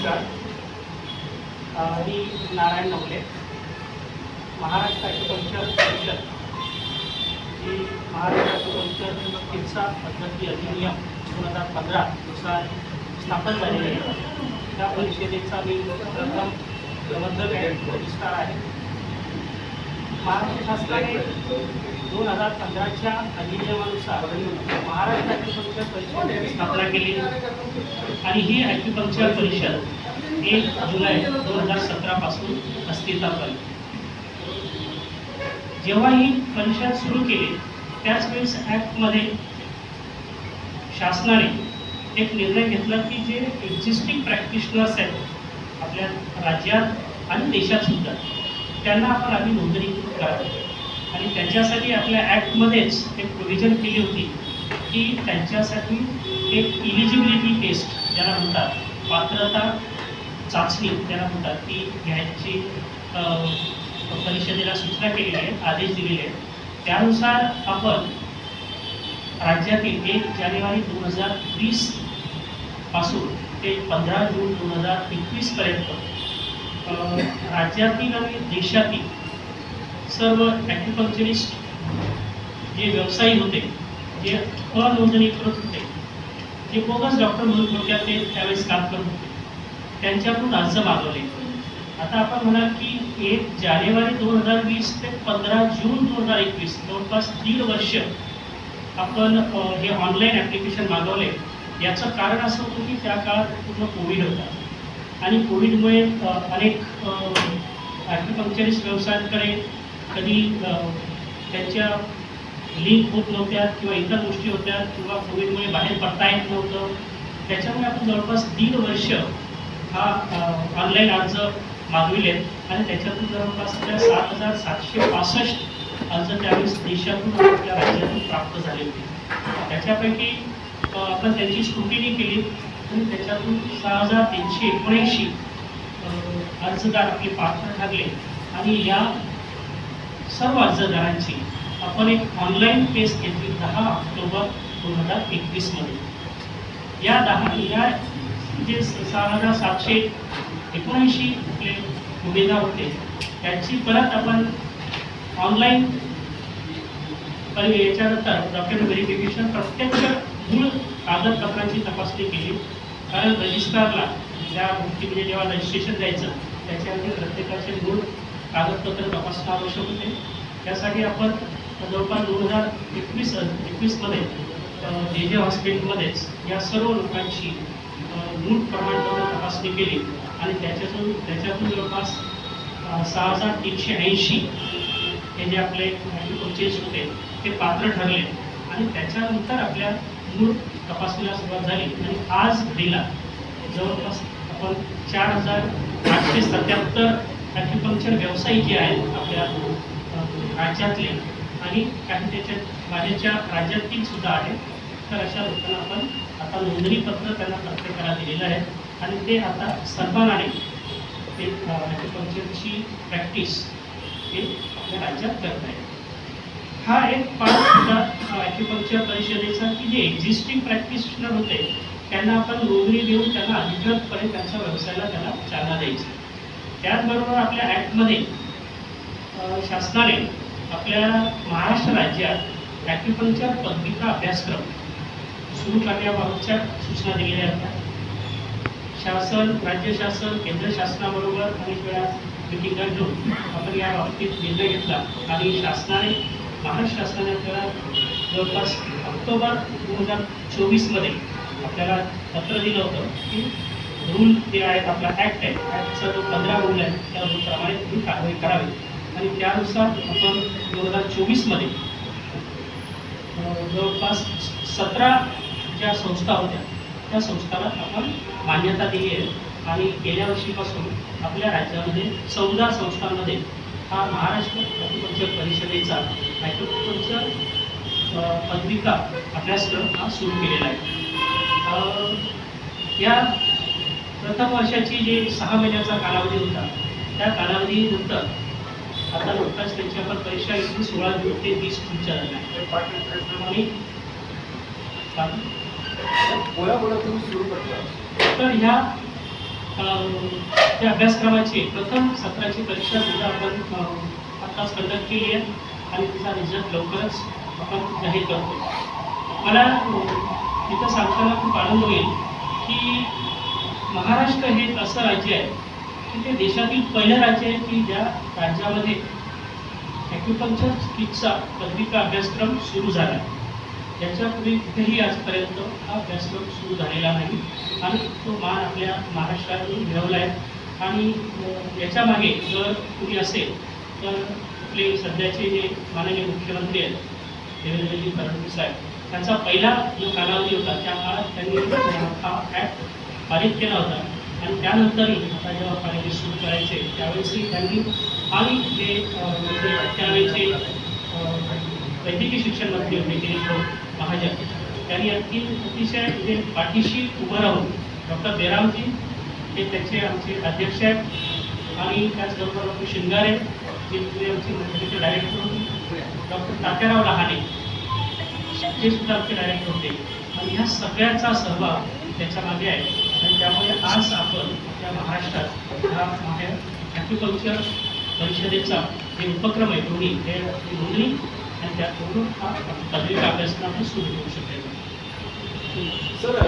नमस्कार. मी नारायण नवले, महाराष्ट्र ॲक्युपंक्चर परिषद ही महाराष्ट्र ॲक्युपंक्चर चिकित्सा पद्धती अधिनियम 2015 नुसार स्थापन झालेली आहे. त्या परिषदेचा मी प्रथम प्रबंधक रजिस्ट्रार आहे. महाराष्ट्र शासनाने 2015च्या अधिनियमानुसार महाराष्ट्र ॲक्युपंक्चर परिषदेची स्थापना केली आणि ही ॲक्युपंक्चर परिषद 1 जुलै 2017 पासून अस्तित्वात आली. जेव्हा ही परिषद सुरू केली त्याच वेळेस ॲक्टमध्ये शासनाने एक निर्णय घेतला की जे एक्झिस्टिंग प्रॅक्टिशनर्स आहेत आपल्या राज्यात आणि देशात सुद्धा त्यांना आपण आधी नोंदणीकृत करावं आणि त्याच्यासाठी आपल्या ॲक्टमध्येच एक प्रोव्हिजन केली होती की त्यांच्यासाठी एक इलिजिबिलिटी टेस्ट ज्याला म्हणतात, पात्रता चाचणी ज्याला म्हणतात, ती घ्यायची परिषदेला सूचना केलेली आहे, आदेश दिलेले आहेत. त्यानुसार आपण राज्यातील 1 जानेवारी 2020 पासून ते 15 जून 2021 पर्यंत राज्यातील आणि देशातील सर्व ॲक्युपंक्चरिस्ट जे व्यवसायी होते, जे अनोंदणीकृत होते, जे बोगस डॉक्टर म्हणून थोडक्यात ते त्यावेळेस काम करत होते, त्यांच्याकडून अर्ज मागवले. आता आपण म्हणाल की 1 जानेवारी 2020 ते 15 जून 2021 जवळपास 1.5 वर्ष आपण हे ऑनलाईन ॲप्लिकेशन मागवले. याचं कारण असं होतं की त्या काळात पूर्ण कोविड होता आणि कोविडमुळे अनेक ॲक्युपंक्चरिस्ट व्यवसायांकडे कधी त्यांच्या लिंक होत नव्हत्या किंवा इतर गोष्टी होत्या किंवा कोविडमुळे बाहेर पडता येत नव्हतं. त्याच्यामुळे आपण जवळपास 1.5 वर्ष हा ऑनलाईन अर्ज मागविलेत आणि त्याच्यातून जवळपास 7,765 अर्ज त्यावेळेस देशातून आपल्या राज्यातून प्राप्त झाले होते. त्याच्यापैकी आपण त्यांची स्क्रुटिनी केली आणि त्याच्यातून 6,379 अर्जदार आपले पात्र ठरले आणि या सर्व अर्जदारांची आपण एक ऑनलाईन टेस्ट घेतली 10 ऑक्टोबर 2021 मध्ये. या जे 6,779 आपले उमेदवार होते त्याची परत आपण ऑनलाईन याच्यानंतर डॉक्युमेंट व्हेरिफिकेशन प्रत्यक्ष मूळ कागदपत्रांची तपासणी केली. कारण रजिस्ट्रारला ज्या गोष्टीमध्ये जेव्हा रजिस्ट्रेशन द्यायचं त्याच्यामध्ये प्रत्येकाचे मूळ कागदपत्र तपासणं आवश्यक होते. त्यासाठी आपण जवळपास 2021 मध्ये जे हॉस्पिटलमध्येच या सर्व लोकांची मूळ प्रमाणपत्र तपासणी केली आणि त्याच्यातून जवळपास 6,380 हे जे आपले ॲक्युपंक्चरिस्ट होते ते पात्र ठरले आणि त्याच्यानंतर आपल्या मूळ तपासणीला सुरुवात झाली आणि आज घडीला जवळपास आपण 4,877 ॲक्युपंक्चर व्यावसायिक जे आहेत आपल्या राज्यातले आणि काही त्याच्या बाहेरच्या राज्यातील सुद्धा आहेत. तर अशा लोकांना आपण आता नोंदणीपत्र त्यांना प्रत्येकाला दिलेलं आहे आणि ते आता सन्मानाने ते ॲक्युपंक्चरची प्रॅक्टिस हे आपल्या राज्यात करत आहेत. हा एक पार्ट होता ॲक्युपंक्चर परिषदेचा की जे एक्झिस्टिंग प्रॅक्टिशनर होते त्यांना आपण नोंदणी देऊन त्यांना अधिकृतपणे त्यांच्या व्यवसायाला त्यांना चालना द्यायची. त्याचबरोबर आपल्या ॲक्टमध्ये शासनाने आपल्या महाराष्ट्र राज्यात ॲक्युपंक्चर पदविका अभ्यासक्रम सुरू करण्याबाबतच्या सूचना दिलेल्या आहेत. राज्य शासन केंद्र शासनाबरोबर अनेक वेळा मिटिंगा घेऊन आपण या बाबतीत निर्णय घेतला आणि महाराष्ट्र शासनाने आपल्याला जवळपास ऑक्टोबर 2024 मध्ये आपल्याला पत्र दिलं होतं की रूल जे आहेत, आपला ॲक्ट आहे, ॲक्टचा जो 15 रूल आहे त्या रूलप्रमाणे तुम्ही कारवाई करावी आणि त्यानुसार आपण 2024 मध्ये जवळपास 17 ज्या संस्था होत्या त्या संस्थांना आपण मान्यता दिली आहे आणि गेल्या वर्षीपासून आपल्या राज्यामध्ये 14 संस्थांमध्ये हा महाराष्ट्र ॲक्युपंक्चर परिषदेचा ॲक्युपंक्चर पदविका अभ्यासक्रम हा सुरू केलेला आहे. या प्रथम वर्षाची जे 6 महिन्याचा कालावधी होता त्या कालावधीनंतर आता नुकताच त्यांची आपण परीक्षा 16 जून ते 20 जूनच्या दरम्यान आणि तर ह्या त्या अभ्यासक्रमाची प्रथम सत्राची परीक्षा सुद्धा आपण आत्ताच कंडक्ट केली आहे आणि तिचा रिझल्ट लवकरच आपण जाहीर करतो. मला इथं सांगताना खूप आनंद होईल की महाराष्ट्र हे एक असं राज्य आहे की ते देशातील पहिलं राज्य आहे की ज्या राज्यामध्ये ॲग्रिकल्चर स्किल्सचा पदविका अभ्यासक्रम सुरू झाला. याच्यापूर्वी कुठेही आजपर्यंत हा अभ्यासक्रम सुरू झालेला नाही आणि तो मान आपल्या महाराष्ट्राने मिळवला आहे. आणि याच्यामागे जर कुणी असेल तर आपले सध्याचे जे माननीय मुख्यमंत्री आहेत देवेंद्रजी फडणवीस साहेब, त्यांचा पहिला जो कालावधी होता त्या काळात त्यांनी हा ॲक्ट पारित केला होता आणि त्यानंतरही आता जेव्हा पारित सुरू करायचे त्यावेळेसही त्यांनी आणि जे त्यावेळेचे वैद्यकीय शिक्षण मंत्री होते गिरीश महाजन, त्यांनी अतिशय म्हणजे पाठीशी उभं राहून डॉक्टर बेरामजी हे त्याचे आमचे अध्यक्ष आहेत आणि त्याचबरोबर डॉक्टर शिंगारे जे आमचे मंत्रीचे डायरेक्टर होते, डॉक्टर तात्याराव लहाने ते सुद्धा आमचे डायरेक्टर होते आणि ह्या सगळ्याचा सहभाग त्याच्यामागे आहे. आणि त्यामुळे आज आपण आपल्या महाराष्ट्रात हा ॲग्रिकल्चर परिषदेचा जे उपक्रम आहे दोन्ही हे नोंदणी आणि त्यातून हा पदविका अभ्यासक्रम सुरू होऊ शकेल.